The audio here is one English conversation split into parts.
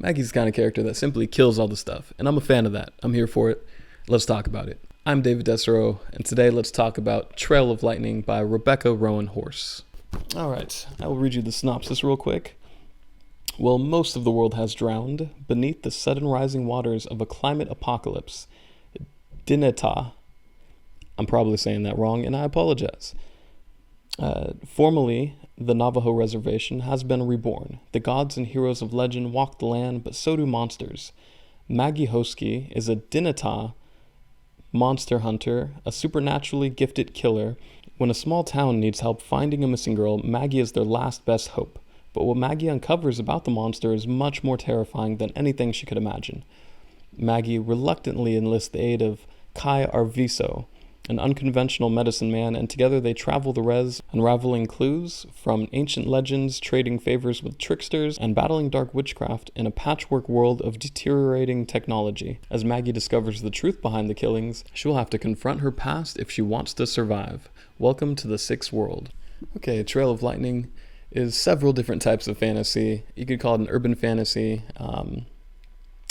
Maggie's the kind of character that simply kills all the stuff, and I'm a fan of that. I'm here for it. Let's talk about it. I'm David Desero, and today let's talk about Trail of Lightning by Rebecca Roanhorse. Alright, I will read you the synopsis real quick. Well, most of the world has drowned beneath the sudden rising waters of a climate apocalypse. Dineta. I'm probably saying that wrong, and I apologize. Formerly, the Navajo reservation has been reborn. The gods and heroes of legend walk the land, but so do monsters. Maggie Hosky is a Dineta monster hunter, a supernaturally gifted killer. When a small town needs help finding a missing girl, Maggie is their last best hope. But what Maggie uncovers about the monster is much more terrifying than anything she could imagine. Maggie reluctantly enlists the aid of Kai Arviso, an unconventional medicine man, and together they travel the res, unraveling clues from ancient legends, trading favors with tricksters, and battling dark witchcraft in a patchwork world of deteriorating technology. As Maggie discovers the truth behind the killings, she will have to confront her past if she wants to survive. Welcome to the Sixth World. Okay, Trail of Lightning is several different types of fantasy. You could call it an urban fantasy.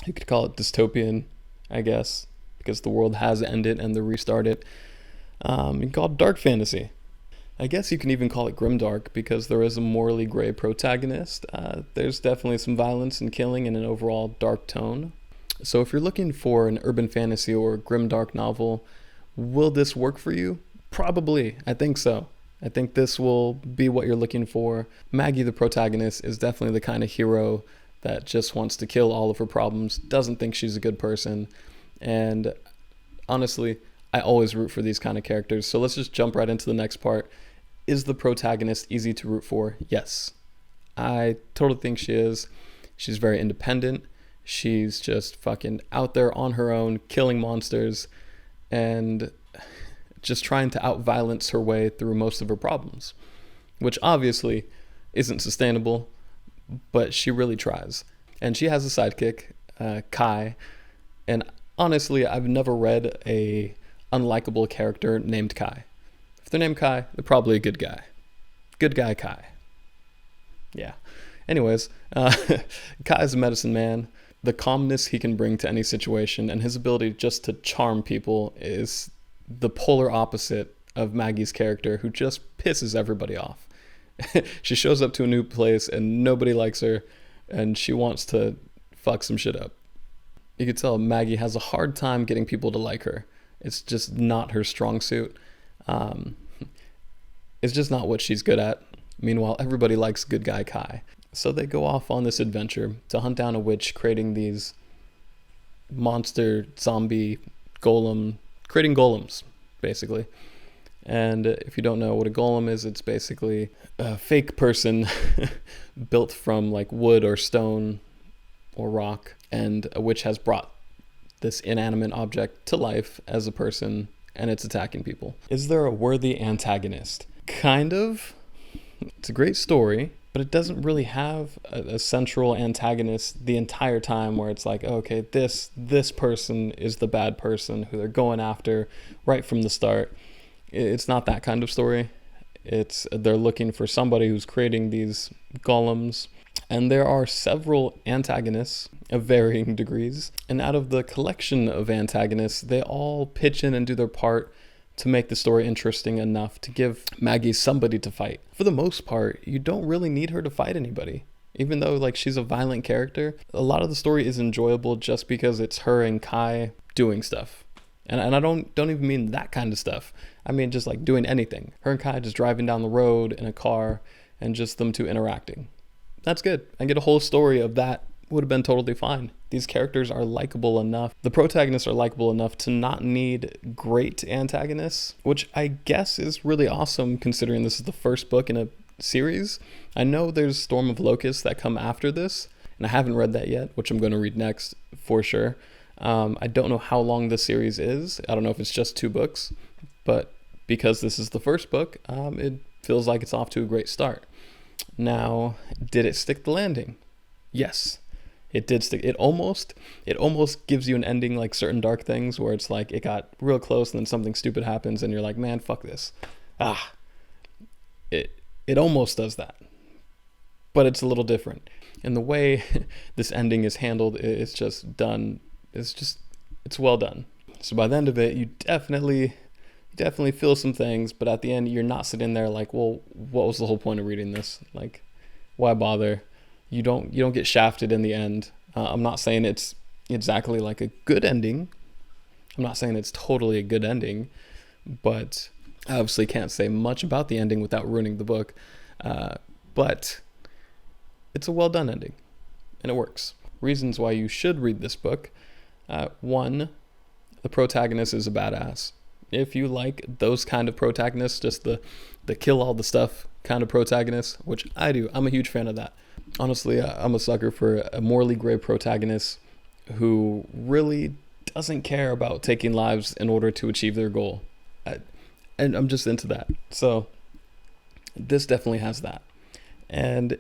You could call it dystopian, I guess, because the world has ended and they're restarted. You can call it dark fantasy. I guess you can even call it grimdark because there is a morally gray protagonist. There's definitely some violence and killing and an overall dark tone. So if you're looking for an urban fantasy or grimdark novel, will this work for you? Probably. I think so. I think this will be what you're looking for. Maggie, the protagonist, is definitely the kind of hero that just wants to kill all of her problems, doesn't think she's a good person, and honestly, I always root for these kind of characters. So let's just jump right into the next part. Is the protagonist easy to root for? Yes. I totally think she is. She's very independent. She's just fucking out there on her own, killing monsters, and just trying to out-violence her way through most of her problems, which obviously isn't sustainable, but she really tries. And she has a sidekick, Kai, and honestly, I've never read a unlikable character named Kai. If they're named Kai, they're probably a good guy. Good guy Kai. Yeah. Anyways, Kai is a medicine man. The calmness he can bring to any situation and his ability just to charm people is the polar opposite of Maggie's character, who just pisses everybody off. She shows up to a new place and nobody likes her, and she wants to fuck some shit up. You could tell Maggie has a hard time getting people to like her. It's just not her strong suit. It's just not what she's good at. Meanwhile, everybody likes good guy Kai. So they go off on this adventure to hunt down a witch, creating these monster zombie golem, creating golems, basically. And if you don't know what a golem is, it's basically a fake person built from like wood or stone or rock, and a witch has brought this inanimate object to life as a person, and it's attacking people. Is there a worthy antagonist? Kind of. It's a great story, but it doesn't really have a central antagonist the entire time where it's like, okay, this person is the bad person who they're going after right from the start. It's not that kind of story. They're looking for somebody who's creating these golems, and there are several antagonists of varying degrees, and out of the collection of antagonists, they all pitch in and do their part to make the story interesting enough to give Maggie somebody to fight. For the most part, you don't really need her to fight anybody. Even though like she's a violent character, a lot of the story is enjoyable just because it's her and Kai doing stuff. And I don't even mean that kind of stuff. I mean just like doing anything. Her and Kai just driving down the road in a car and just them two interacting. That's good. I get a whole story of that. Would have been totally fine. These characters are likable enough. The protagonists are likable enough to not need great antagonists, which I guess is really awesome considering this is the first book in a series. I know there's Storm of Locusts that come after this, and I haven't read that yet, which I'm going to read next for sure. I don't know how long this series is. I don't know if it's just 2 books, but because this is the first book, it feels like it's off to a great start. Now, did it stick the landing? Yes. It did stick. It almost gives you an ending like certain Dark Things where it's like it got real close and then something stupid happens and you're like, man, fuck this. It almost does that. But it's a little different. And the way this ending is handled, it's just done. It's well done. So by the end of it, you definitely feel some things, but at the end, you're not sitting there like, well, what was the whole point of reading this? Like, why bother? You don't get shafted in the end. I'm not saying it's exactly like a good ending. I'm not saying it's totally a good ending, but I obviously can't say much about the ending without ruining the book. But it's a well done ending, and it works. Reasons why you should read this book. One, the protagonist is a badass. If you like those kind of protagonists, just the kill all the stuff kind of protagonists, which I do, I'm a huge fan of that. Honestly, I'm a sucker for a morally gray protagonist who really doesn't care about taking lives in order to achieve their goal. And I'm just into that. So this definitely has that. And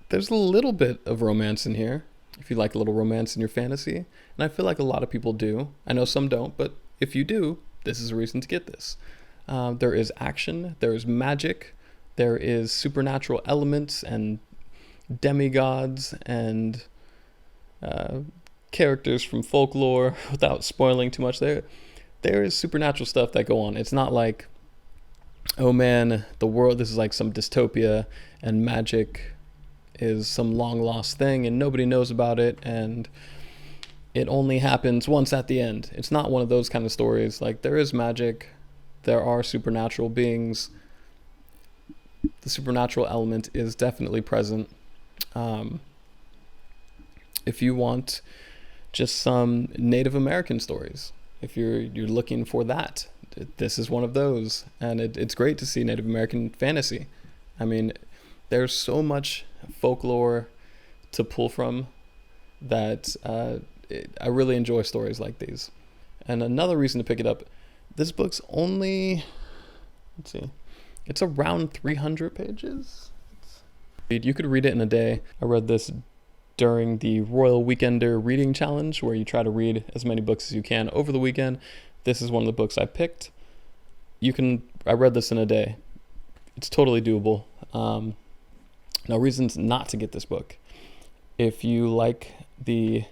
there's a little bit of romance in here, if you like a little romance in your fantasy. And I feel like a lot of people do. I know some don't, but if you do, this is a reason to get this. There is action, there is magic, there is supernatural elements and demigods and characters from folklore. Without spoiling too much, there is supernatural stuff that go on. It's not like, oh man, the world, this is like some dystopia and magic is some long lost thing and nobody knows about it and it only happens once at the end. It's not one of those kind of stories. Like, there is magic, there are supernatural beings, the supernatural element is definitely present. If you want just some Native American stories, if you're looking for that, this is one of those. And it's great to see Native American fantasy. I mean, there's so much folklore to pull from that I really enjoy stories like these. And another reason to pick it up, this book's only, let's see, it's around 300 pages. You could read it in a day. I read this during the Royal Weekender Reading Challenge, where you try to read as many books as you can over the weekend. This is one of the books I picked. I read this in a day. It's totally doable. Now, reasons not to get this book. If you like the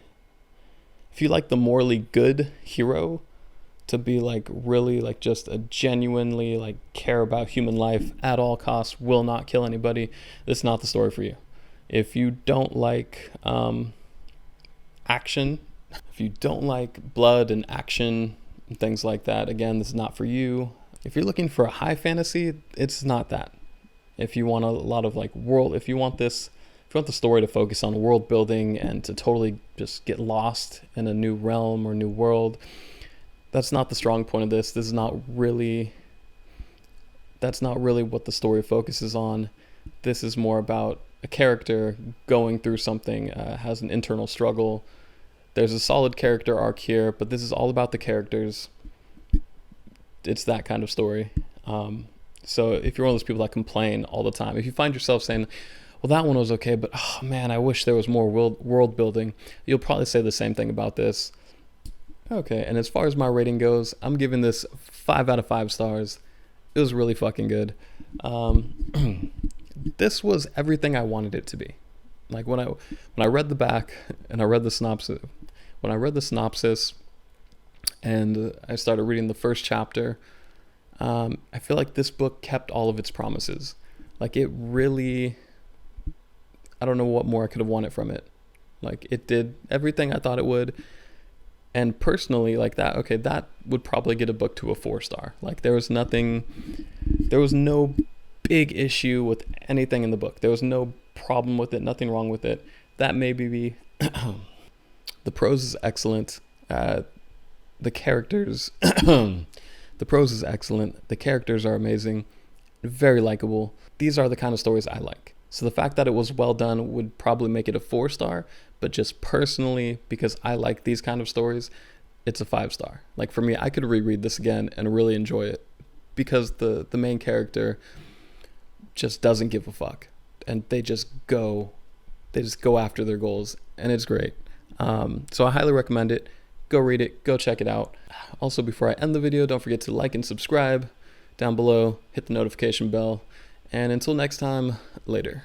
morally good hero, to be like really like just a genuinely like care about human life at all costs, will not kill anybody, this is not the story for you. If you don't like action, if you don't like blood and action and things like that, again, this is not for you. If you're looking for a high fantasy, it's not that. If you want a lot of like if you want the story to focus on world building and to totally just get lost in a new realm or new world, that's not the strong point of this. That's not really what the story focuses on. This is more about a character going through something, has an internal struggle. There's a solid character arc here, but this is all about the characters. It's that kind of story. So if you're one of those people that complain all the time, if you find yourself saying, well, that one was okay, but oh man, I wish there was more world building, you'll probably say the same thing about this. Okay, and as far as my rating goes, I'm giving this 5 out of 5 stars. It was really fucking good. This was everything I wanted it to be. Like when I read the back and I read the synopsis, and I started reading the first chapter, I feel like this book kept all of its promises. Like, it really, I don't know what more I could have wanted from it. Like, it did everything I thought it would. And personally, like that would probably get a book to a 4-star. Like, there was no big issue with anything in the book. There was no problem with it, nothing wrong with it. That may be the prose is excellent. The characters, the prose is excellent. The characters are amazing, very likable. These are the kind of stories I like. So the fact that it was well done would probably make it a 4-star, but just personally, because I like these kind of stories, it's a 5-star. Like, for me, I could reread this again and really enjoy it, because the main character just doesn't give a fuck, and they just go after their goals, and it's great. So I highly recommend it. Go read it, go check it out. Also, before I end the video, don't forget to like and subscribe down below, hit the notification bell, and until next time, later.